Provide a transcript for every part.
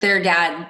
Their dad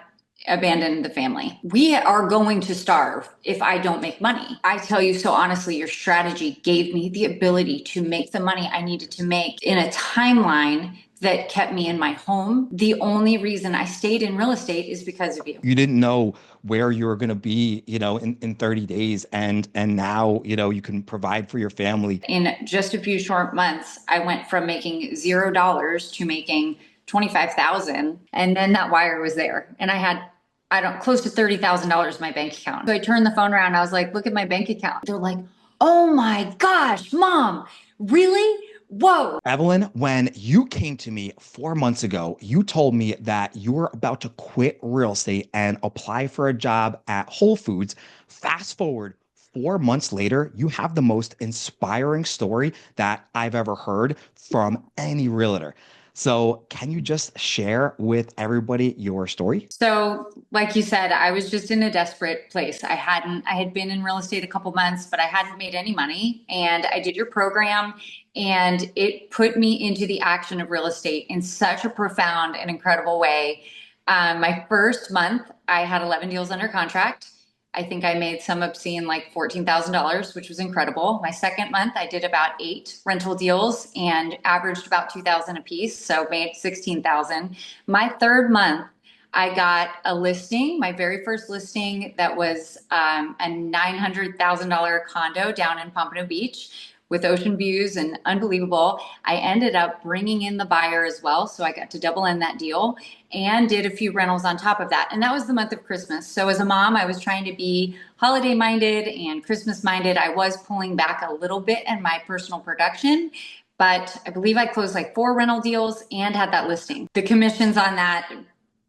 abandoned the family. We are going to starve if I don't make money. I tell you so honestly, your strategy gave me the ability to make the money I needed to make in a timeline that kept me in my home. The only reason I stayed in real estate is because of you. You didn't know where you were going to be, in 30 days. And now, you can provide for your family. In just a few short months, I went from making $0 to making 25,000. And then that wire was there. And I had, I don't, close to $30,000 in my bank account. So I turned the phone around. I was like, look at my bank account. They're like, oh my gosh, mom, really? Whoa. Evelyn, when you came to me 4 months ago, you told me that you were about to quit real estate and apply for a job at Whole Foods. Fast forward 4 months later, you have the most inspiring story that I've ever heard from any realtor. So, can you just share with everybody your story? So, like you said, I was just in a desperate place. I had been in real estate a couple months, but I hadn't made any money. And I did your program, and it put me into the action of real estate in such a profound and incredible way. My first month, I had 11 deals under contract. I think I made some obscene like $14,000, which was incredible. My second month, I did about 8 rental deals and averaged about 2,000 a piece, so made 16,000. My third month, I got a listing, my very first listing that was a $900,000 condo down in Pompano Beach with ocean views and unbelievable. I ended up bringing in the buyer as well. So I got to double in that deal and did a few rentals on top of that. And that was the month of Christmas. So as a mom, I was trying to be holiday minded and Christmas minded. I was pulling back a little bit in my personal production, but I believe I closed like 4 rental deals and had that listing. The commissions on that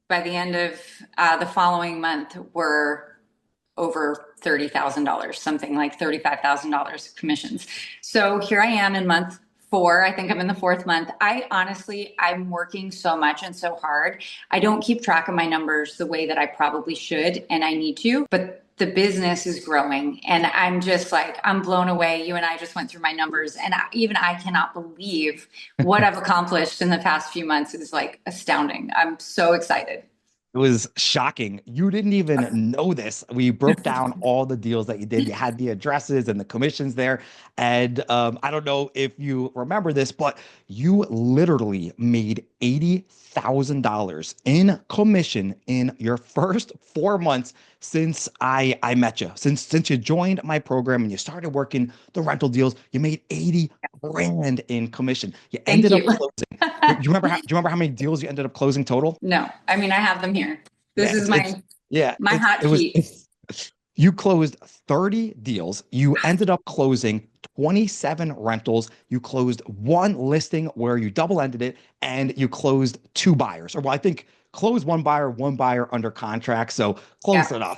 by the end of the following month were over $30,000, something like $35,000 commissions. So here I am in month 4. I think I'm in the 4th month. I honestly, I'm working so much and so hard. I don't keep track of my numbers the way that I probably should, and I need to, but the business is growing and I'm just like, I'm blown away. You and I just went through my numbers, and even I cannot believe what I've accomplished in the past few months. Is like astounding. I'm so excited. It was shocking. You didn't even know this. We broke down all the deals that you did. You had the addresses and the commissions there. And I don't know if you remember this, but you literally made $80,000 in commission in your first 4 months since I met you. Since you joined my program and you started working the rental deals, you made 80 grand in commission. You Thank ended up you. closing. Do you remember how many deals you ended up closing total? No, I mean, I have them here. This Yeah, is it's my yeah, my hot it was sheet. you closed 30 deals. You ended up closing 27 rentals. You closed one listing where you double ended it, and you closed two buyers. Or well, I think closed one buyer under contract. So close Yeah. enough.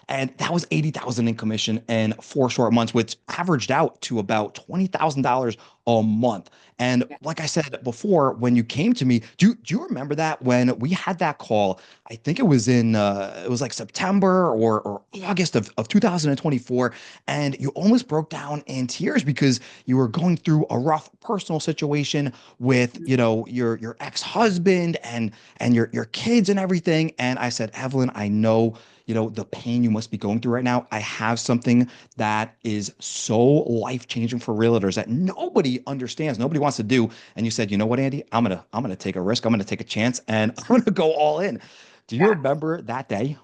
And that was 80,000 in commission in 4 short months, which averaged out to about $20,000 a month. And Yeah. like I said before, when you came to me, do you remember that when we had that call? I think it was like September or August of 2024, and you almost broke down in tears because you were going through a rough personal situation with, your ex-husband and your kids and everything. And I said, Evelyn, I know, the pain you must be going through right now. I have something that is so life-changing for realtors that nobody understands, nobody wants to do. And you said, you know what, Andy, I'm gonna take a risk, I'm gonna take a chance, and I'm gonna go all in. Do you Yeah. remember that day?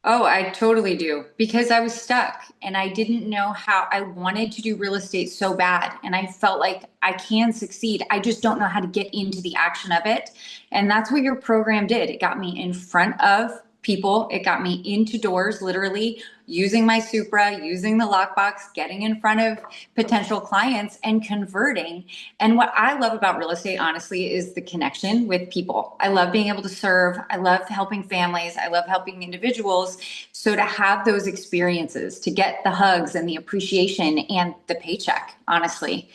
Oh, I totally do because I was stuck and I didn't know how. I wanted to do real estate so bad and I felt like I can succeed. I just don't know how to get into the action of it. And that's what your program did. It got me in front of people. It got me into doors, literally using my Supra, using the lockbox, getting in front of potential clients and converting. And what I love about real estate, honestly, is the connection with people. I love being able to serve. I love helping families. I love helping individuals. So to have those experiences, to get the hugs and the appreciation and the paycheck, honestly,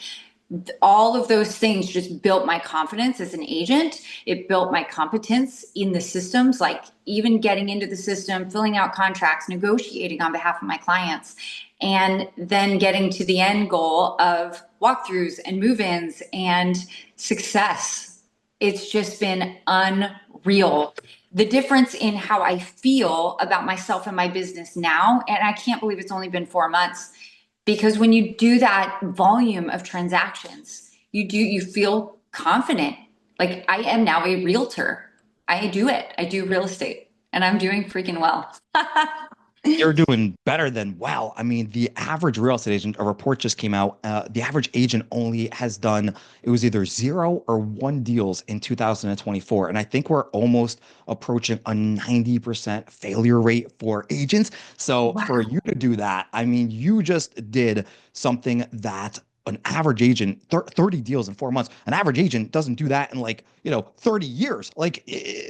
all of those things just built my confidence as an agent. It built my competence in the systems, like even getting into the system, filling out contracts, negotiating on behalf of my clients, and then getting to the end goal of walkthroughs and move-ins and success. It's just been unreal. the difference in how I feel about myself and my business now. And I can't believe it's only been 4 months because when you do that volume of transactions, you feel confident. Like I am now a realtor. I do it. I do real estate and I'm doing freaking well. You're doing better than well. I mean, the average real estate agent, a report just came out. The average agent only has done, it was either zero or one deals in 2024. And I think we're almost approaching a 90% failure rate for agents. So for Wow. you to do that, I mean, you just did something that an average agent, 30 deals in 4 months, an average agent doesn't do that in like, 30 years. Like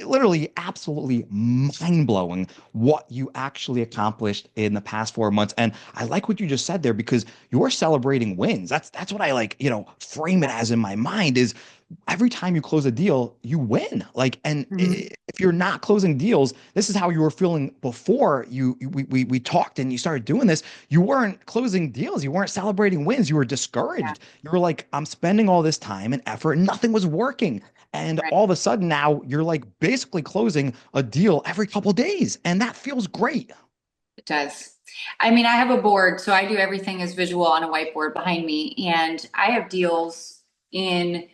literally absolutely mind blowing what you actually accomplished in the past 4 months. And I like what you just said there because you're celebrating wins. That's what I like, frame it as in my mind is every time you close a deal, you win. Like, and Mhm. if you're not closing deals, this is how you were feeling before we talked and you started doing this. You weren't closing deals. You weren't celebrating wins. You were Yeah. discouraged. You were like, I'm spending all this time and effort and nothing was working. And Right. all of a sudden now you're like basically closing a deal every couple days. And that feels great. It does. I mean, I have a board, so I do everything as visual on a whiteboard behind me, and I have deals in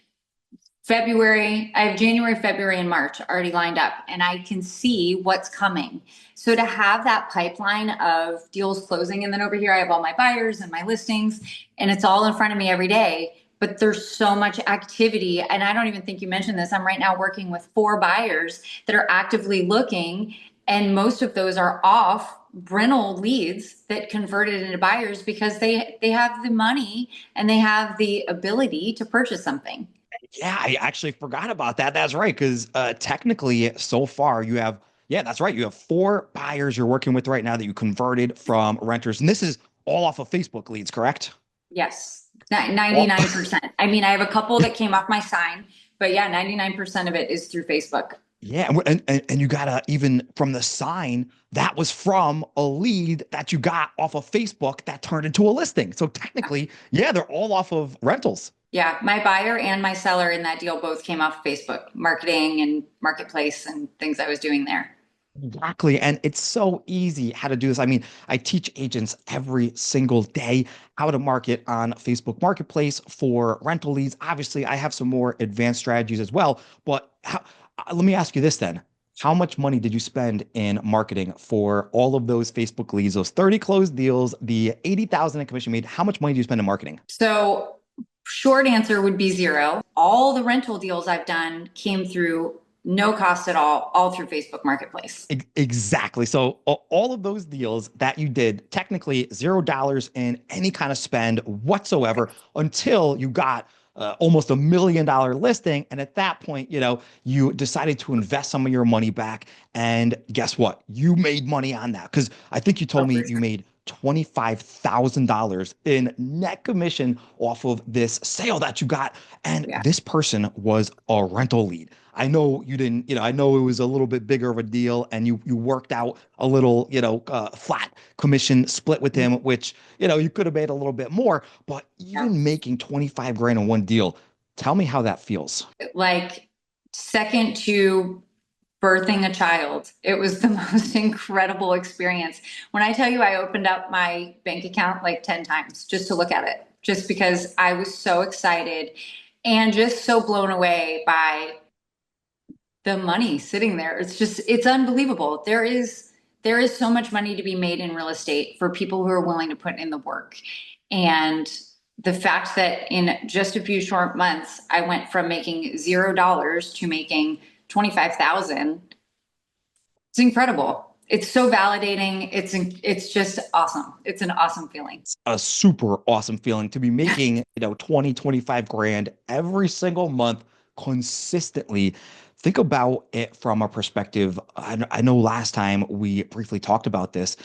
February. I have January, February, and March already lined up, and I can see what's coming. So to have that pipeline of deals closing, and then over here I have all my buyers and my listings, and it's all in front of me every day. But there's so much activity, and I don't even think you mentioned this. I'm right now working with 4 buyers that are actively looking, and most of those are off rental leads that converted into buyers because they have the money and they have the ability to purchase something. Yeah, I actually forgot about that. That's right. Because technically, so far, you have, yeah, that's right. You have four buyers you're working with right now that you converted from renters. And this is all off of Facebook leads, correct? Yes, All, 99%. I mean, I have a couple that came off my sign, but yeah, 99% of it is through Facebook. yeah. And you got to even from the sign, that was from a lead that you got off of Facebook that turned into a listing. So Yeah. technically, yeah, they're all off of rentals. Yeah, my buyer and my seller in that deal both came off Facebook marketing and marketplace and things I was doing there. Exactly. And it's so easy how to do this. I mean, I teach agents every single day how to market on Facebook Marketplace for rental leads. Obviously, I have some more advanced strategies as well. But let me ask you this then. How much money did you spend in marketing for all of those Facebook leads, those 30 closed deals, the 80,000 in commission made? How much money do you spend in marketing? So, short answer would be zero. All the rental deals I've done came through no cost at all through Facebook Marketplace. Exactly. So all of those deals that you did, technically $0 in any kind of spend whatsoever until you got almost $1 million listing. And at that point, you decided to invest some of your money back. And guess what? You made money on that. Because I think you Oh, told me for you sure. made $25,000 in net commission off of this sale that you got. And Yeah. this person was a rental lead. I know you didn't, I know it was a little bit bigger of a deal and you worked out a little, flat commission split with him, which, you could have made a little bit more, but Yeah. even making 25 grand in one deal, tell me how that feels. Like second to birthing a child. It was the most incredible experience. When I tell you I opened up my bank account like 10 times just to look at it, just because I was so excited and just so blown away by the money sitting there. It's unbelievable. There is so much money to be made in real estate for people who are willing to put in the work. And the fact that in just a few short months, I went from making $0 to making 25,000. It's incredible. It's so validating. It's just awesome. It's an awesome feeling. A super awesome feeling to be making, 20, 25 grand every single month consistently. Think about it from a perspective. I know last time we briefly talked about this,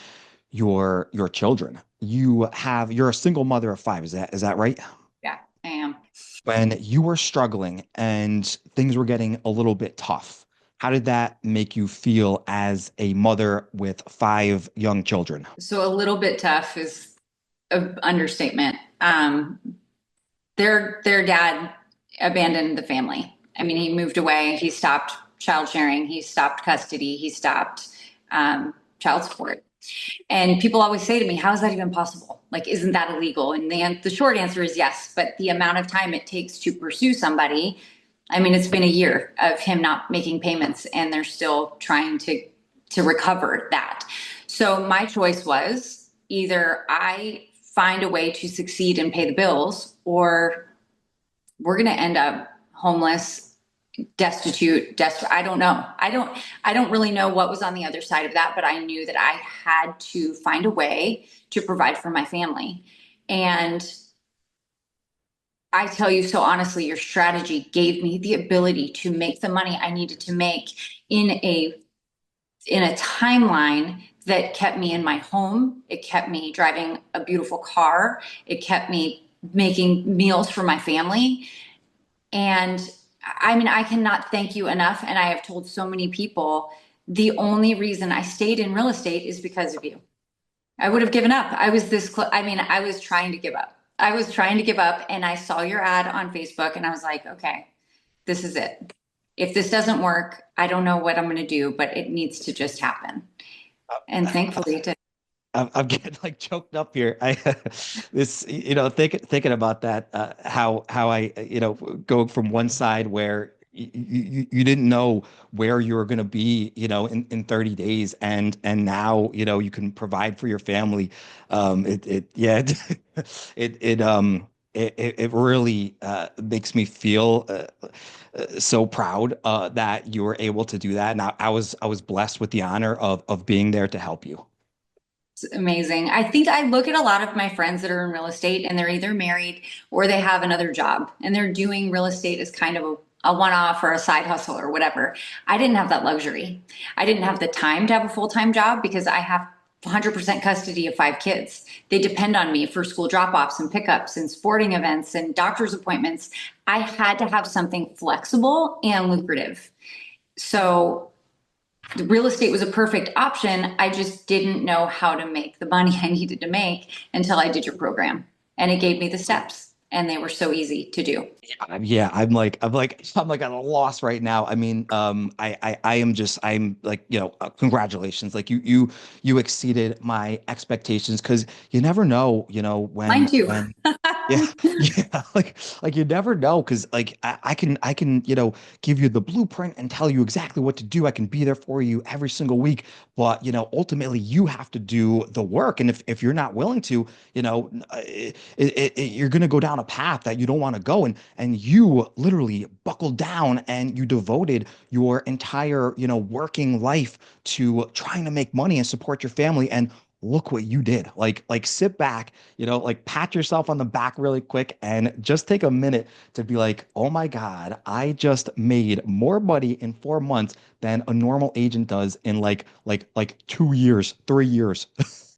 your children. You're a single mother of five. Is that right? Yeah, I am. When you were struggling and things were getting a little bit tough, how did that make you feel as a mother with five young children? So a little bit tough is an understatement. Their dad abandoned the family. I mean, he moved away. He stopped child sharing. He stopped custody. He stopped child support. And people always say to me, how is that even possible? Like, isn't that illegal? And the short answer is yes. But the amount of time it takes to pursue somebody, I mean, it's been a year of him not making payments and they're still trying to recover that. So my choice was either I find a way to succeed and pay the bills, or we're going to end up homeless, destitute, desperate. I don't know. I don't really know what was on the other side of that, but I knew that I had to find a way to provide for my family. And I tell you so honestly, your strategy gave me the ability to make the money I needed to make in a timeline that kept me in my home. It kept me driving a beautiful car. It kept me making meals for my family. And I mean, I cannot thank you enough. And I have told so many people the only reason I stayed in real estate is because of you. I would have given up. I was I mean, I was trying to give up. I was trying to give up. And I saw your ad on Facebook and I was like, okay, this is it. If this doesn't work, I don't know what I'm going to do, but it needs to just happen. And thankfully it did. I'm getting like choked up here. I this thinking about that how I going from one side where you didn't know where you were going to be in 30 days, and now you can provide for your family. It yeah it really makes me feel so proud that you were able to do that. And I was blessed with the honor of being there to help you. It's amazing. I think I look at a lot of my friends that are in real estate and they're either married or they have another job and they're doing real estate as kind of a one-off or a side hustle or whatever. I didn't have that luxury. I didn't have the time to have a full-time job because I have 100% custody of 5 kids. They depend on me for school drop-offs and pickups and sporting events and doctor's appointments. I had to have something flexible and lucrative. So the real estate was a perfect option. I just didn't know how to make the money I needed to make until I did your program. And it gave me the steps and they were so easy to do. Yeah, I'm like at a loss right now. I mean, I am just I'm like, congratulations. Like you exceeded my expectations because you never know, Mine when too. yeah, yeah, like you never know because like I can give you the blueprint and tell you exactly what to do. I can be there for you every single week, but ultimately you have to do the work. And if you're not willing to, you're going to go down a path that you don't want to go. And you literally buckled down and you devoted your entire, working life to trying to make money and support your family. And look what you did. Like sit back, like pat yourself on the back really quick and just take a minute to be like, oh my God, I just made more money in 4 months than a normal agent does in like 2 years, 3 years.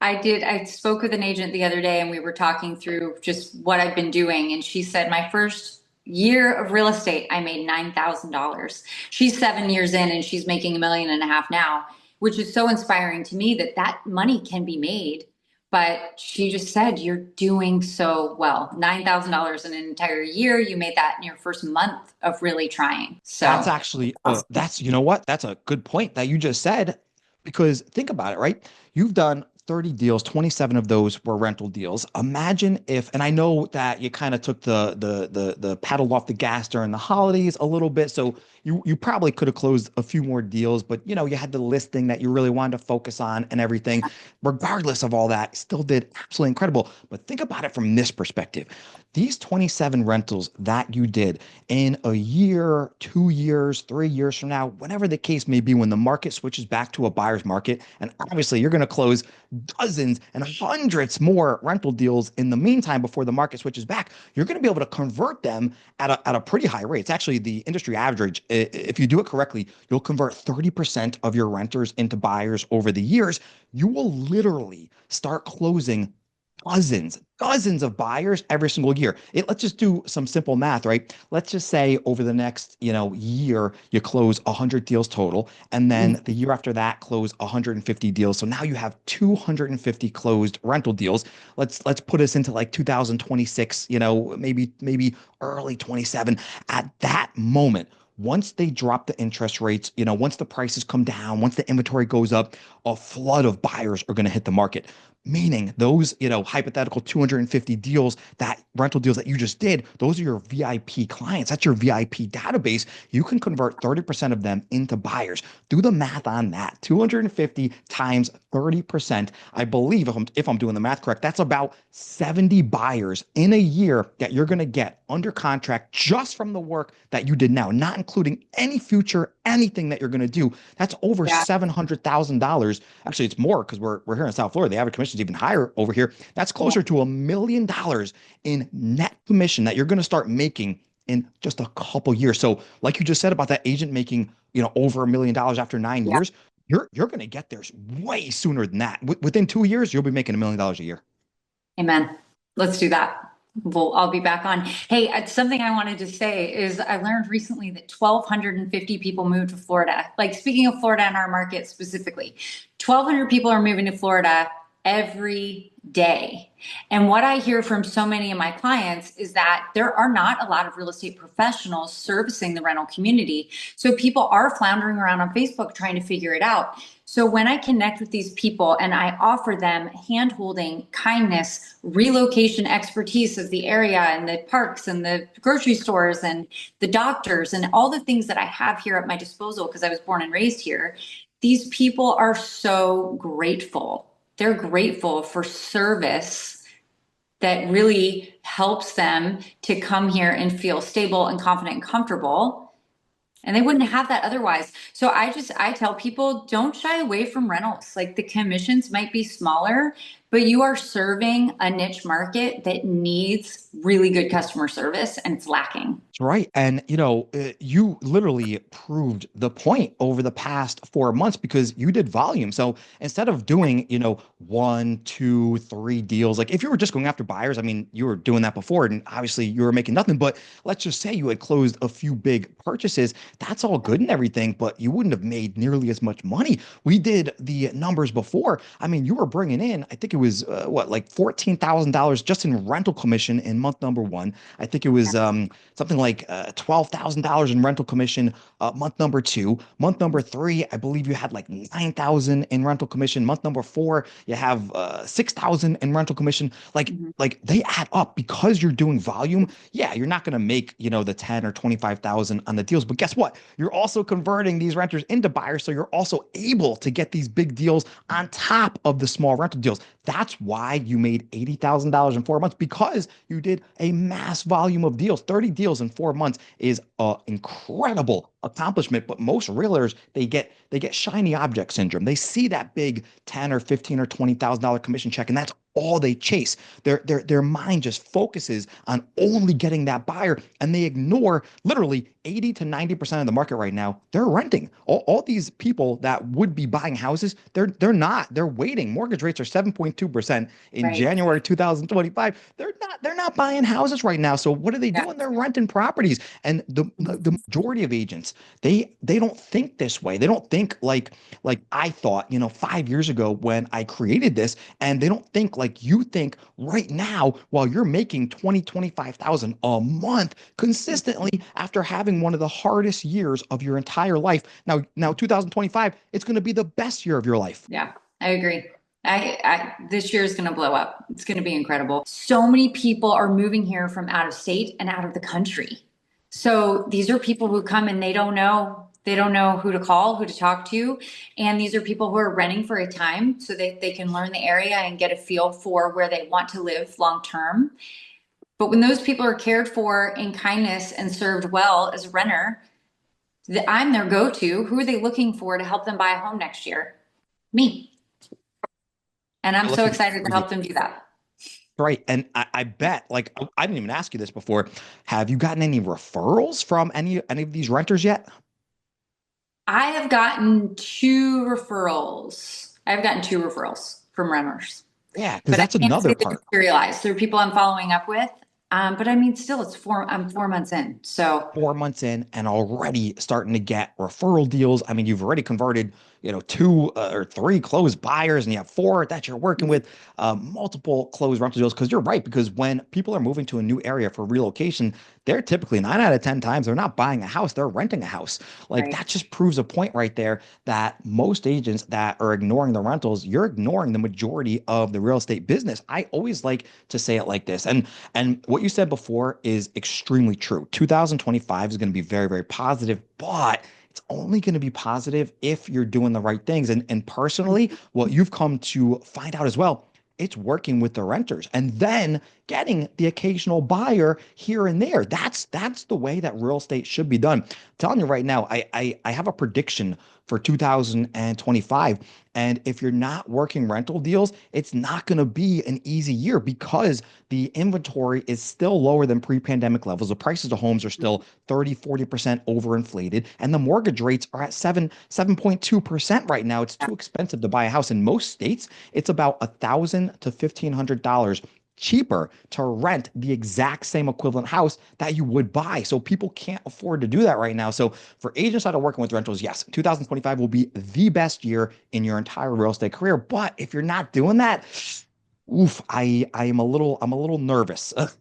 I did. I spoke with an agent the other day and we were talking through just what I've been doing. And she said, my first year of real estate, I made $9,000. She's 7 years in and she's making 1.5 million now, which is so inspiring to me that that money can be made. But she just said, you're doing so well. $9,000 in an entire year. You made that in your first month of really trying. That's So actually that's you know what? That's a good point that you just said because think about it, right? You've done 30 deals, 27 of those were rental deals. Imagine if, and I know that you kind of took the pedal off the gas during the holidays a little bit, so you probably could have closed a few more deals, but you had the listing that you really wanted to focus on and everything. Regardless of all that, still did absolutely incredible. But think about it from this perspective. These 27 rentals that you did in a year, 2 years, 3 years from now, whatever the case may be, when the market switches back to a buyer's market, and obviously you're going to close dozens and hundreds more rental deals in the meantime before the market switches back, you're going to be able to convert them at a pretty high rate. It's actually the industry average. If you do it correctly, you'll convert 30% of your renters into buyers over the years. You will literally start closing dozens of buyers every single year. Let's just do some simple math, right? Let's just say over the next, year, you close 100 deals total, and then the year after that, close 150 deals. So now you have 250 closed rental deals. Let's put us into like 2026, maybe early 27. At that moment, once they drop the interest rates, once the prices come down, once the inventory goes up, a flood of buyers are going to hit the market. Meaning those, hypothetical 250 deals, that rental deals that you just did, those are your VIP clients. That's your VIP database. You can convert 30% of them into buyers. Do the math on that. 250 times 30%. I believe if I'm doing the math correct, that's about 70 buyers in a year that you're going to get under contract just from the work that you did now, not including any future, anything that you're going to do. That's over Yeah. $700,000. Actually, it's more because we're here in South Florida. The average commission is even higher over here. That's Yeah. closer to $1 million in net commission that you're going to start making in just a couple years. So, like you just said about that agent making, over $1 million after 9 years, you're going to get there way sooner than that. Within 2 years, you'll be making $1 million a year. Amen. Let's do that. I'll be back on. Hey, something I wanted to say is I learned recently that 1,250 people moved to Florida. Like, speaking of Florida and our market specifically, 1,200 people are moving to Florida every day. And what I hear from so many of my clients is that there are not a lot of real estate professionals servicing the rental community. So people are floundering around on Facebook trying to figure it out. So when I connect with these people and I offer them hand-holding, kindness, relocation expertise of the area and the parks and the grocery stores and the doctors and all the things that I have here at my disposal because I was born and raised here, these people are so grateful. They're grateful for service that really helps them to come here and feel stable and confident and comfortable. And they wouldn't have that otherwise. So I tell people, don't shy away from rentals. Like, the commissions might be smaller, but you are serving a niche market that needs really good customer service and it's lacking. That's right. And, you literally proved the point over the past 4 months because you did volume. So instead of doing, one, two, three deals, like if you were just going after buyers, I mean, you were doing that before and obviously you were making nothing. But let's just say you had closed a few big purchases. That's all good and everything, but you wouldn't have made nearly as much money. We did the numbers before. I mean, you were bringing in, I think it was like $14,000 just in rental commission in month number one. I think it was something like $12,000 in rental commission month number two. Month number three, I believe you had like 9,000 in rental commission. Month number four, you have 6,000 in rental commission. Mhm. Like they add up because you're doing volume. Yeah, you're not going to make, the 10 or 25,000 on the deals, but guess what? You're also converting these renters into buyers, so you're also able to get these big deals on top of the small rental deals. That's why you made $80,000 in 4 months because you did a mass volume of deals. 30 deals in 4 months is an incredible accomplishment. But most realtors, they get shiny object syndrome. They see that big 10 or 15 or $20,000 commission check, and that's all they chase. Their mind just focuses on only getting that buyer, and they ignore literally 80 to 90% of the market right now. They're renting. All these people that would be buying houses, they're not. They're waiting. Mortgage rates are 7.2% in Right. January 2025. They're not buying houses right now. So what are they Yeah. doing? They're renting properties. And the majority of agents, they don't think this way. They don't think like I thought, 5 years ago when I created this, and they don't think like you think right now while you're making 25,000 a month consistently after having one of the hardest years of your entire life. Now 2025, it's going to be the best year of your life. Yeah, I agree. This year is going to blow up. It's going to be incredible. So many people are moving here from out of state and out of the country. So these are people who come and they don't know who to call, who to talk to. And these are people who are renting for a time so that they can learn the area and get a feel for where they want to live long term. But when those people are cared for in kindness and served well as a renter, I'm their go-to. Who are they looking for to help them buy a home next year? Me. And I'm Let's so be excited to crazy. help them do that. Right. And I bet, like, I didn't even ask you this before. Have you gotten any referrals from any of these renters yet? I have gotten two referrals. I've gotten two referrals from renters, Yeah, because but I that's can't another say they're part. materialized. They're people I'm following up with. But I mean, still, I'm 4 months in. So 4 months in and already starting to get referral deals. I mean, you've already converted, two or three closed buyers and you have four that you're working with, multiple closed rental deals. Because you're right, because when people are moving to a new area for relocation, they're typically 9 out of 10 times they're not buying a house, they're renting a house. Like Right. that just proves a point right there that most agents that are ignoring the rentals, you're ignoring the majority of the real estate business. I always like to say it like this. And what you said before is extremely true. 2025 is going to be very, very positive, but it's only going to be positive if you're doing the right things. And personally, what you've come to find out as well, it's working with the renters and then getting the occasional buyer here and there. That's the way that real estate should be done. I'm telling you right now, I have a prediction for 2025. And if you're not working rental deals, it's not going to be an easy year because the inventory is still lower than pre-pandemic levels. The prices of homes are still 30, 40% overinflated, and the mortgage rates are at 7.2% right now. It's too expensive to buy a house. In most states, it's about $1,000 to $1,500 cheaper to rent the exact same equivalent house that you would buy. So people can't afford to do that right now. So for agents that are working with rentals, yes, 2025 will be the best year in your entire real estate career. But if you're not doing that, oof, I'm a little nervous. A Is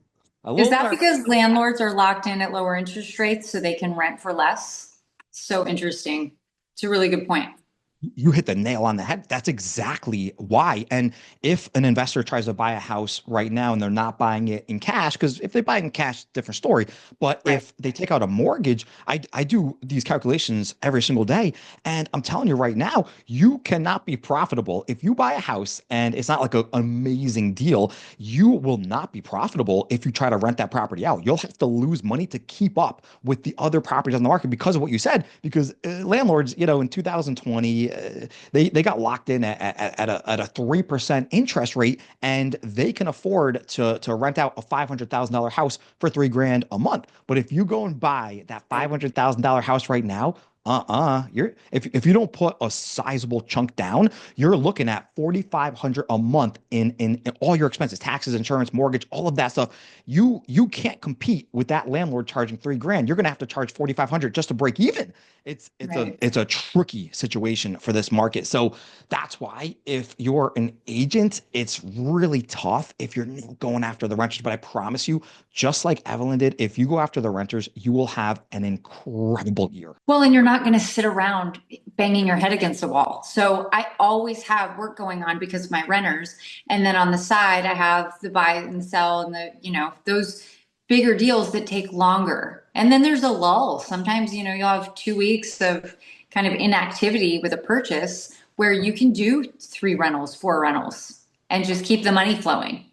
little that nervous. because landlords are locked in at lower interest rates so they can rent for less? So interesting. It's a really good point. You hit the nail on the head. That's exactly why. And if an investor tries to buy a house right now and they're not buying it in cash, because if they buy it in cash, different story. But Right. if they take out a mortgage, I do these calculations every single day. And I'm telling you right now, you cannot be profitable. If you buy a house and it's not like an amazing deal, you will not be profitable if you try to rent that property out. You'll have to lose money to keep up with the other properties on the market because of what you said. Because landlords, in 2020, they got locked in at a 3% interest rate, and they can afford to rent out a $500,000 house for 3 grand a month. But if you go and buy that Right. $500,000 house right now, you're if you don't put a sizable chunk down, you're looking at 4,500 a month in all your expenses, taxes, insurance, mortgage, all of that stuff. You can't compete with that landlord charging 3 grand. You're gonna have to charge 4,500 just to break even. Right. It's a tricky situation for this market. So that's why if you're an agent, it's really tough if you're not going after the renters. But I promise you, just like Evelyn did, if you go after the renters, you will have an incredible year. Well, and you're not going to sit around banging your head against the wall. So I always have work going on because of my renters. And then on the side, I have the buy and sell and those bigger deals that take longer. And then there's a lull. Sometimes, you'll have 2 weeks of kind of inactivity with a purchase where you can do 3 rentals, 4 rentals, and just keep the money flowing.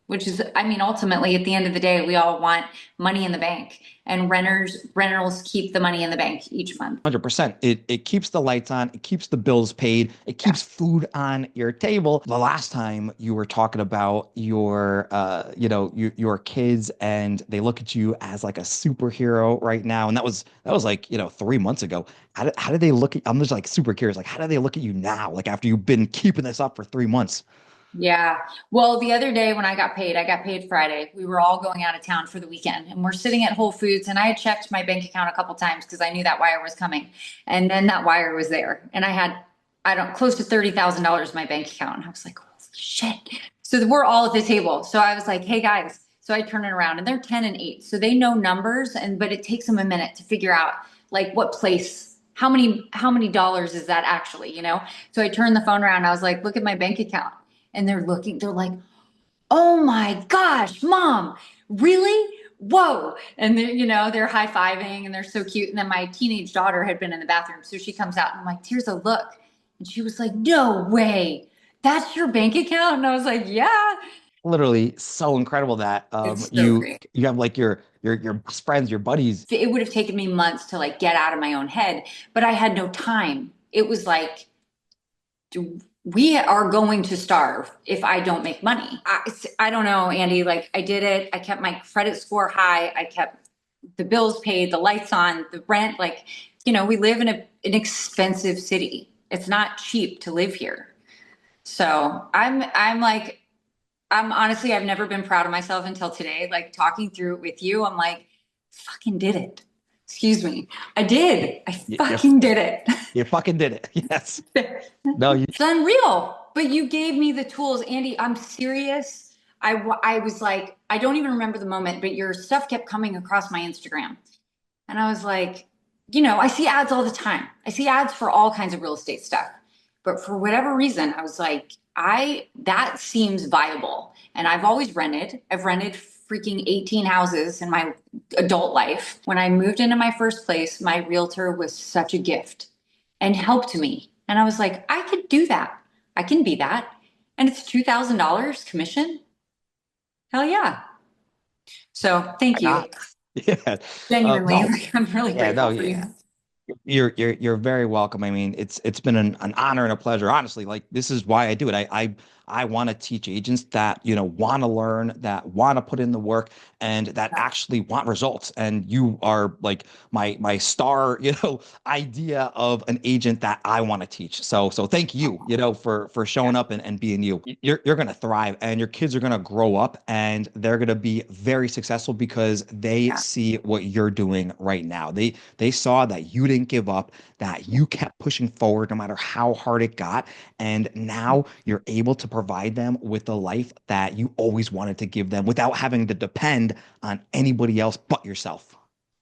Which is, I mean, ultimately, at the end of the day, we all want money in the bank, and rentals keep the money in the bank each month. 100%. It keeps the lights on, it keeps the bills paid, it Yeah. keeps food on your table. The last time you were talking about your kids and they look at you as like a superhero right now, and that was like 3 months ago. How did they look at? I'm just like super curious. Like, how do they look at you now? Like after you've been keeping this up for 3 months? Yeah. Well, the other day when I got paid Friday. We were all going out of town for the weekend and we're sitting at Whole Foods, and I had checked my bank account a couple times because I knew that wire was coming. And then that wire was there. And I had, I don't, close to $30,000 in my bank account. And I was like, holy shit. So we're all at the table. So I was like, hey guys. So I turn it around and they're 10 and 8. So they know numbers, but it takes them a minute to figure out like what place, how many dollars is that actually? So I turned the phone around. I was like, look at my bank account, and they're like, oh my gosh, mom, really? Whoa. And they're high-fiving and they're so cute. And then my teenage daughter had been in the bathroom. So she comes out and I'm like, here's a look. And she was like, no way. That's your bank account? And I was like, yeah. Literally so incredible that It's so you great. you have like your best friends, your buddies. It would have taken me months to like get out of my own head, but I had no time. It was like, we are going to starve if I don't make money. I don't know, Andy. Like I did it. I kept my credit score high. I kept the bills paid, the lights on, the rent. Like, we live in an expensive city. It's not cheap to live here. So I'm like, I'm honestly, I've never been proud of myself until today. Like talking through it with you, I'm like, fucking did it. Excuse me. I did. I You, you, fucking did it. you fucking did it. Yes. No, you, It's unreal. But you gave me the tools, Andy. I'm serious. I was like, I don't even remember the moment, but your stuff kept coming across my Instagram. And I was like, I see ads all the time. I see ads for all kinds of real estate stuff. But for whatever reason, I was like, that seems viable. And I've always rented. I've rented freaking 18 houses in my adult life. When I moved into my first place, my realtor was such a gift and helped me. And I was like, I could do that. I can be that. And it's $2,000 commission. Hell yeah. So why thank you. not? Yeah. Genuinely, No. like, I'm really Yeah, no, grateful for you. yeah. You're very welcome. I mean, it's been an honor and a pleasure. Honestly, like this is why I do it. I want to teach agents that, want to learn, that want to put in the work, and that actually want results. And you are like my star, idea of an agent that I want to teach. So thank you, for Yeah. showing up and being you. You're gonna thrive, and your kids are gonna grow up, and they're gonna be very successful because they Yeah. see what you're doing right now. They saw that you didn't give up, that you kept pushing forward no matter how hard it got. And now you're able to provide them with the life that you always wanted to give them without having to depend on anybody else but yourself.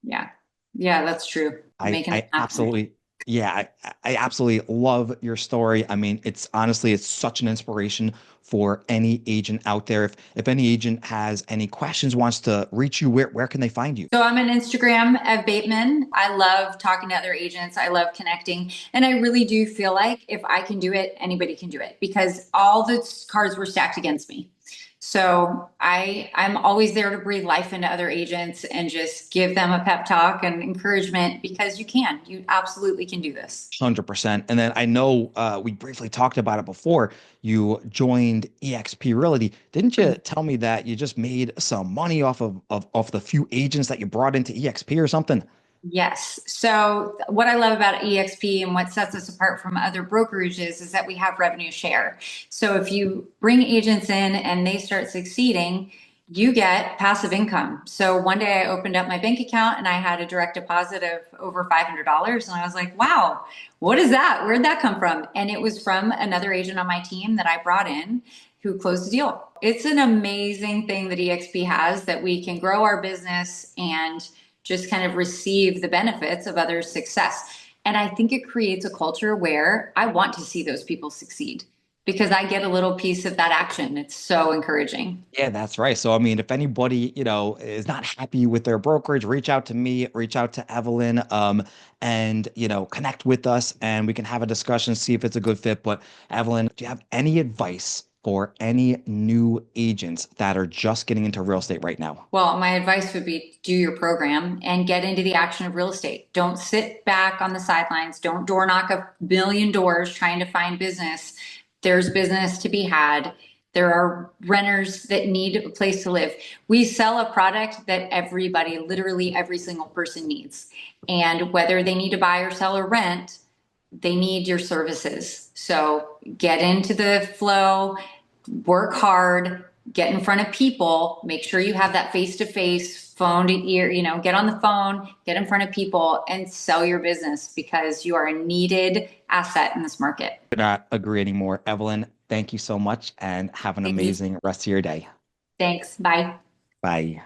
Yeah. Yeah, that's true. I, Making it I happen. absolutely, yeah, I absolutely love your story. I mean, it's honestly, it's such an inspiration for any agent out there. If any agent has any questions, wants to reach you, where can they find you? So I'm on Instagram at Bateman. I love talking to other agents. I love connecting. And I really do feel like if I can do it, anybody can do it because all the cards were stacked against me. So I'm always there to breathe life into other agents and just give them a pep talk and encouragement because you can. You absolutely can do this. 100%. And then I know we briefly talked about it before. You joined EXP Realty. Didn't you tell me that you just made some money off the few agents that you brought into EXP or something? Yes. So what I love about EXP and what sets us apart from other brokerages is that we have revenue share. So if you bring agents in and they start succeeding, you get passive income. So one day I opened up my bank account and I had a direct deposit of over $500. And I was like, wow, what is that? Where'd that come from? And it was from another agent on my team that I brought in who closed the deal. It's an amazing thing that EXP has that we can grow our business and just kind of receive the benefits of others' success. And I think it creates a culture where I want to see those people succeed because I get a little piece of that action. It's so encouraging. Yeah, that's right. So, I mean, if anybody, is not happy with their brokerage, reach out to me, reach out to Evelyn, and, connect with us and we can have a discussion, see if it's a good fit. But Evelyn, do you have any advice for any new agents that are just getting into real estate right now? Well, my advice would be do your program and get into the action of real estate. Don't sit back on the sidelines. Don't door knock a billion doors trying to find business. There's business to be had. There are renters that need a place to live. We sell a product that everybody, literally every single person needs. And whether they need to buy or sell or rent, they need your services. So get into the flow, work hard, get in front of people, make sure you have that face to face, phone to ear, get on the phone, get in front of people and sell your business because you are a needed asset in this market. Could not agree anymore. Evelyn, thank you so much and have an Thank you. amazing rest of your day. Thanks. Bye. Bye.